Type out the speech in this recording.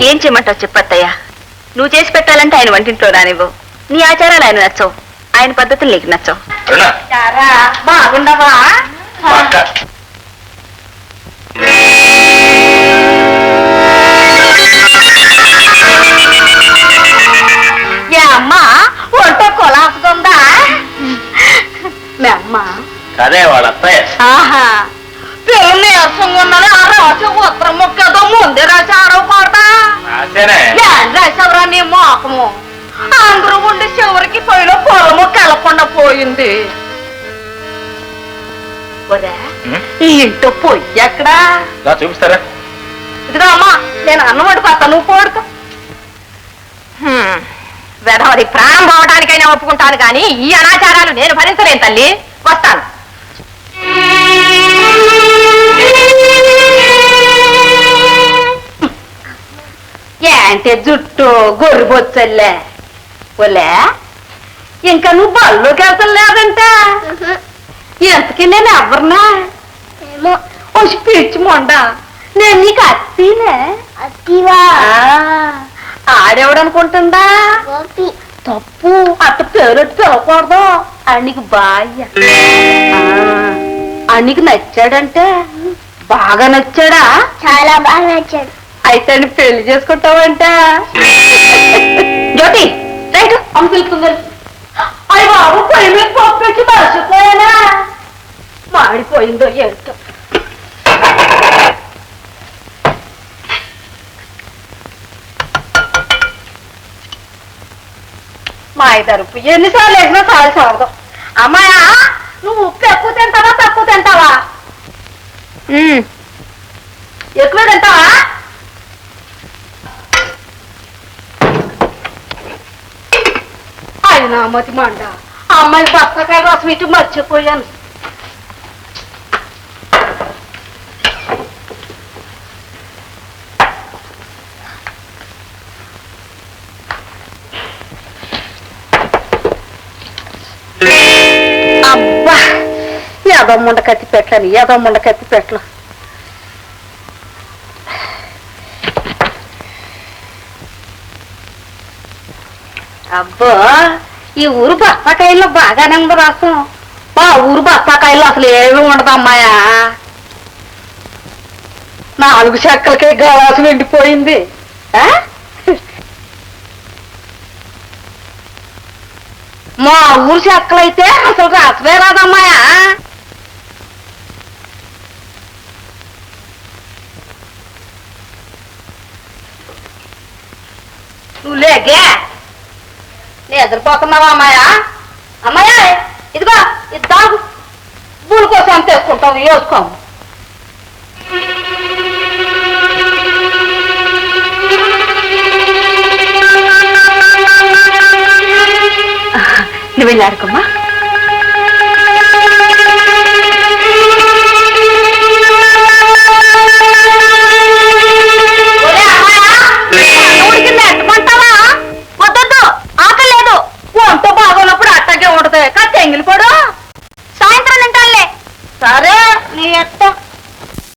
ఏం చేయమంటావు చెప్పత్తయ్యా. నువ్వు చేసి పెట్టాలంటే ఆయన వంటింట్లో రానివ్వు. నీ ఆచారాలు ఆయన నచ్చవు, ఆయన పద్ధతులు నీకు నచ్చవు. బాగుండవా? అమ్మా ఒంట కొలాసుకుందా? అమ్మా అదే వాళ్ళత్తయ్య. ఆహా, పిల్లలు నీరసంగా ఉన్నది. ఆ రాసు ఉత్తరం మొక్కదో ముందే రాశారో పాట రాసావరా నీ మోకము. అందరూ ఉండి చివరికి పోయిన పొలము కలపకుండా పోయింది. ఈ ఇంట్లో పొయ్యి ఎక్కడా చూపిస్తారా? ఇదిగా అమ్మా, నేను అన్నం వండుకొస్తా, నువ్వు పోడుకో. వెధవది ప్రాణం పోవడానికైనా ఒప్పుకుంటాను కానీ ఈ అనాచారాలు నేను భరించలేను తల్లి. వస్తాను. ఏంటే జుట్టు గొర్రె బొచ్చల్లే ఓలే, ఇంకా నువ్వు బళ్ళోకి వెళ్తలేదంట. ఎంతకి నేను ఎవరినా వచ్చి పిచ్చి మొండ. నేను నీకు అత్తినే. అత్తివా? ఆడేవడనుకుంటుందా? తప్పు, అట్ట పేరొట్టు పిలవకూడదు. అన్నికి బాయ్య అన్నికి నచ్చాడంటే బాగా నచ్చాడా? చాలా బాగా నచ్చాడు. అయితే పెళ్లి చేసుకుంటావంట. జ్యోతి రైట్ అమ్మ పిలుస్తుంది. అయ్యి బాబు, పొయ్యి మీద పప్పు పెట్టి మర్చిపోయానా? మాడిపోయిందో ఏంటో. మాయ తరపు ఎన్నిసార్లు వేసినా చాలా చూడదు. అమ్మాయా, నువ్వు ఉప్పు ఎక్కువ తింటావా తక్కువ తింటావా? ఎక్కువ తింటావా? అయినా మతి మండ, అమ్మాయి బత్తకాయ రసం ఇటు మర్చిపోయాను. అబ్బా, ఏదో ముండ కత్తి పెట్టాను, ఏదో ముండ కత్తి పెట్టలు. అబ్బో, ఈ ఊరు బత్తాకాయల్లో బాగానే ఉంది రసం. మా ఊరు బత్తాకాయల్లో అసలు ఏమీ ఉండదు అమ్మాయా. 4 చెక్కలకే గలాసు నిండిపోయింది. మా ఊరు చెక్కలైతే అసలు రసమే రాదమ్మాయా. నువ్వు లేగే నిద్రపోతున్నావా అమ్మాయా? అమ్మాయా, ఇదిగో ఇద్దాగు, బూడి కోసం తెచ్చుకుంటావు, వేసుకోము. నువ్వు వెళ్ళాడుకోమ్మా.